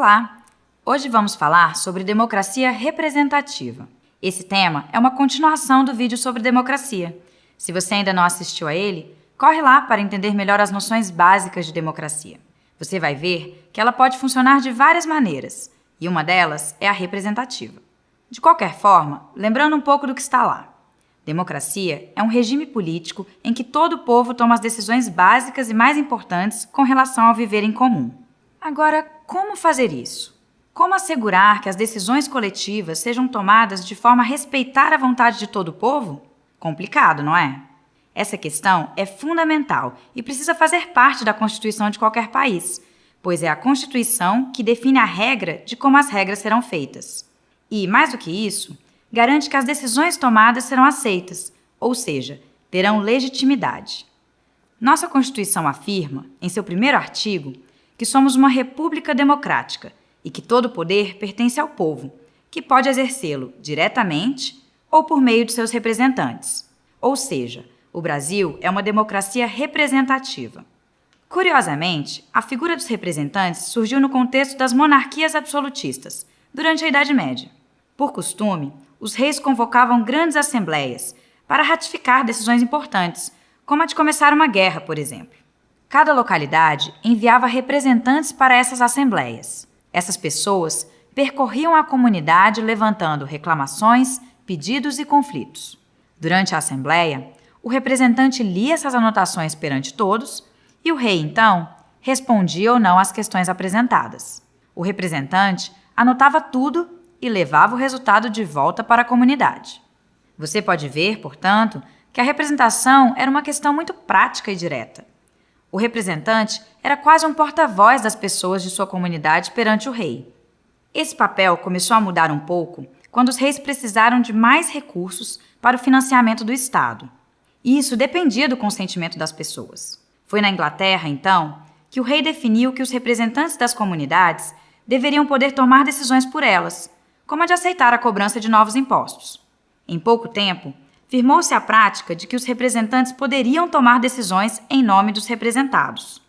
Olá! Hoje vamos falar sobre democracia representativa. Esse tema é uma continuação do vídeo sobre democracia. Se você ainda não assistiu a ele, corre lá para entender melhor as noções básicas de democracia. Você vai ver que ela pode funcionar de várias maneiras, e uma delas é a representativa. De qualquer forma, lembrando um pouco do que está lá. Democracia é um regime político em que todo o povo toma as decisões básicas e mais importantes com relação ao viver em comum. Agora, como fazer isso? Como assegurar que as decisões coletivas sejam tomadas de forma a respeitar a vontade de todo o povo? Complicado, não é? Essa questão é fundamental e precisa fazer parte da Constituição de qualquer país, pois é a Constituição que define a regra de como as regras serão feitas. E, mais do que isso, garante que as decisões tomadas serão aceitas, ou seja, terão legitimidade. Nossa Constituição afirma, em seu primeiro artigo, que somos uma república democrática e que todo poder pertence ao povo, que pode exercê-lo diretamente ou por meio de seus representantes. Ou seja, o Brasil é uma democracia representativa. Curiosamente, a figura dos representantes surgiu no contexto das monarquias absolutistas, durante a Idade Média. Por costume, os reis convocavam grandes assembleias para ratificar decisões importantes, como a de começar uma guerra, por exemplo. Cada localidade enviava representantes para essas assembleias. Essas pessoas percorriam a comunidade levantando reclamações, pedidos e conflitos. Durante a assembleia, o representante lia essas anotações perante todos e o rei, então, respondia ou não às questões apresentadas. O representante anotava tudo e levava o resultado de volta para a comunidade. Você pode ver, portanto, que a representação era uma questão muito prática e direta. O representante era quase um porta-voz das pessoas de sua comunidade perante o rei. Esse papel começou a mudar um pouco quando os reis precisaram de mais recursos para o financiamento do Estado. E isso dependia do consentimento das pessoas. Foi na Inglaterra, então, que o rei definiu que os representantes das comunidades deveriam poder tomar decisões por elas, como a de aceitar a cobrança de novos impostos. Em pouco tempo, firmou-se a prática de que os representantes poderiam tomar decisões em nome dos representados.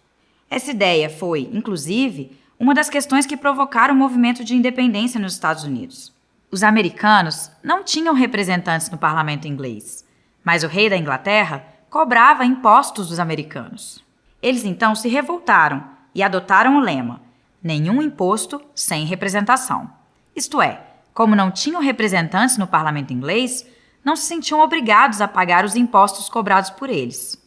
Essa ideia foi, inclusive, uma das questões que provocaram o movimento de independência nos Estados Unidos. Os americanos não tinham representantes no parlamento inglês, mas o rei da Inglaterra cobrava impostos dos americanos. Eles então se revoltaram e adotaram o lema: nenhum imposto sem representação. Isto é, como não tinham representantes no parlamento inglês, não se sentiam obrigados a pagar os impostos cobrados por eles.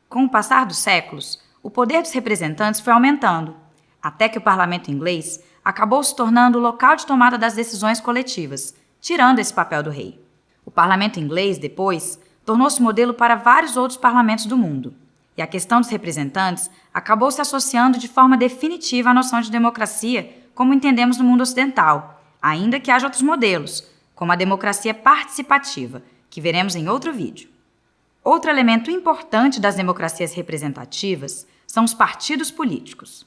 Com o passar dos séculos, o poder dos representantes foi aumentando, até que o parlamento inglês acabou se tornando o local de tomada das decisões coletivas, tirando esse papel do rei. O parlamento inglês, depois, tornou-se modelo para vários outros parlamentos do mundo, e a questão dos representantes acabou se associando de forma definitiva à noção de democracia como entendemos no mundo ocidental, ainda que haja outros modelos, como a democracia participativa, que veremos em outro vídeo. Outro elemento importante das democracias representativas são os partidos políticos.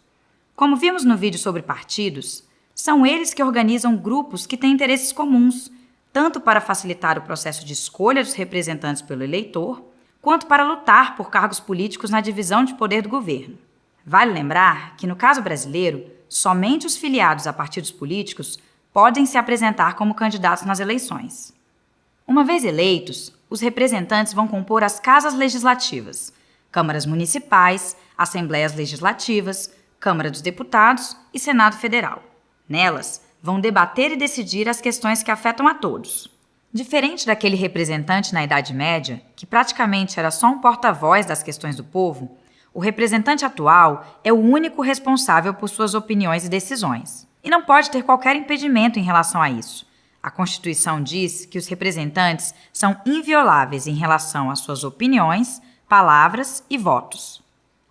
Como vimos no vídeo sobre partidos, são eles que organizam grupos que têm interesses comuns, tanto para facilitar o processo de escolha dos representantes pelo eleitor, quanto para lutar por cargos políticos na divisão de poder do governo. Vale lembrar que, no caso brasileiro, somente os filiados a partidos políticos podem se apresentar como candidatos nas eleições. Uma vez eleitos, os representantes vão compor as casas legislativas, câmaras municipais, assembleias legislativas, Câmara dos Deputados e Senado Federal. Nelas, vão debater e decidir as questões que afetam a todos. Diferente daquele representante na Idade Média, que praticamente era só um porta-voz das questões do povo, o representante atual é o único responsável por suas opiniões e decisões. E não pode ter qualquer impedimento em relação a isso. A Constituição diz que os representantes são invioláveis em relação às suas opiniões, palavras e votos.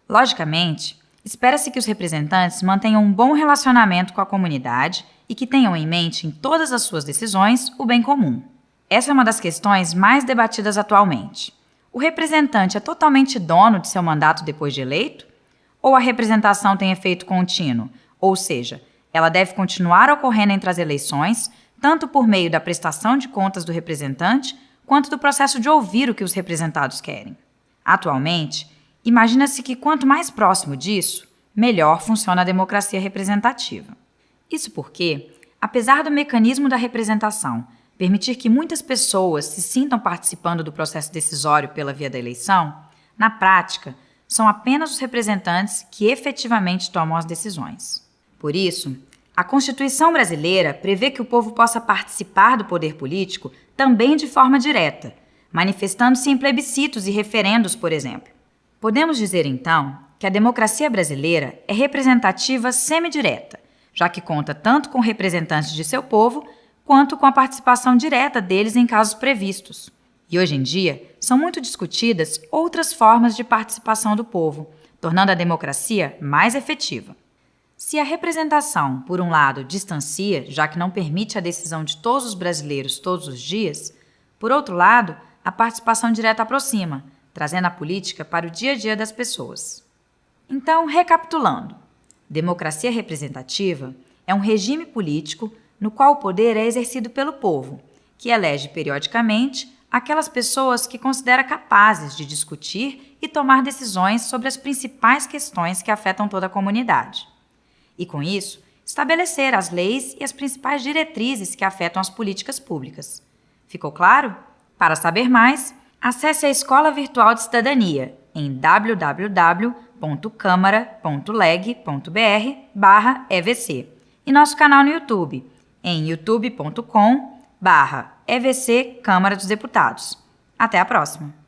Logicamente, espera-se que os representantes mantenham um bom relacionamento com a comunidade e que tenham em mente em todas as suas decisões o bem comum. Essa é uma das questões mais debatidas atualmente. O representante é totalmente dono de seu mandato depois de eleito? Ou a representação tem efeito contínuo, ou seja, ela deve continuar ocorrendo entre as eleições, tanto por meio da prestação de contas do representante, quanto do processo de ouvir o que os representados querem. Atualmente, imagina-se que quanto mais próximo disso, melhor funciona a democracia representativa. Isso porque, apesar do mecanismo da representação permitir que muitas pessoas se sintam participando do processo decisório pela via da eleição, na prática, são apenas os representantes que efetivamente tomam as decisões. Por isso, a Constituição brasileira prevê que o povo possa participar do poder político também de forma direta, manifestando-se em plebiscitos e referendos, por exemplo. Podemos dizer, então, que a democracia brasileira é representativa semidireta, já que conta tanto com representantes de seu povo quanto com a participação direta deles em casos previstos. E hoje em dia, são muito discutidas outras formas de participação do povo, tornando a democracia mais efetiva. Se a representação, por um lado, distancia, já que não permite a decisão de todos os brasileiros todos os dias, por outro lado, a participação direta aproxima, trazendo a política para o dia a dia das pessoas. Então, recapitulando, democracia representativa é um regime político no qual o poder é exercido pelo povo, que elege periodicamente aquelas pessoas que considera capazes de discutir e tomar decisões sobre as principais questões que afetam toda a comunidade. E, com isso, estabelecer as leis e as principais diretrizes que afetam as políticas públicas. Ficou claro? Para saber mais, acesse a Escola Virtual de Cidadania em www.câmara.leg.br/EVC e nosso canal no YouTube em youtube.com/EVC Câmara dos Deputados. Até a próxima!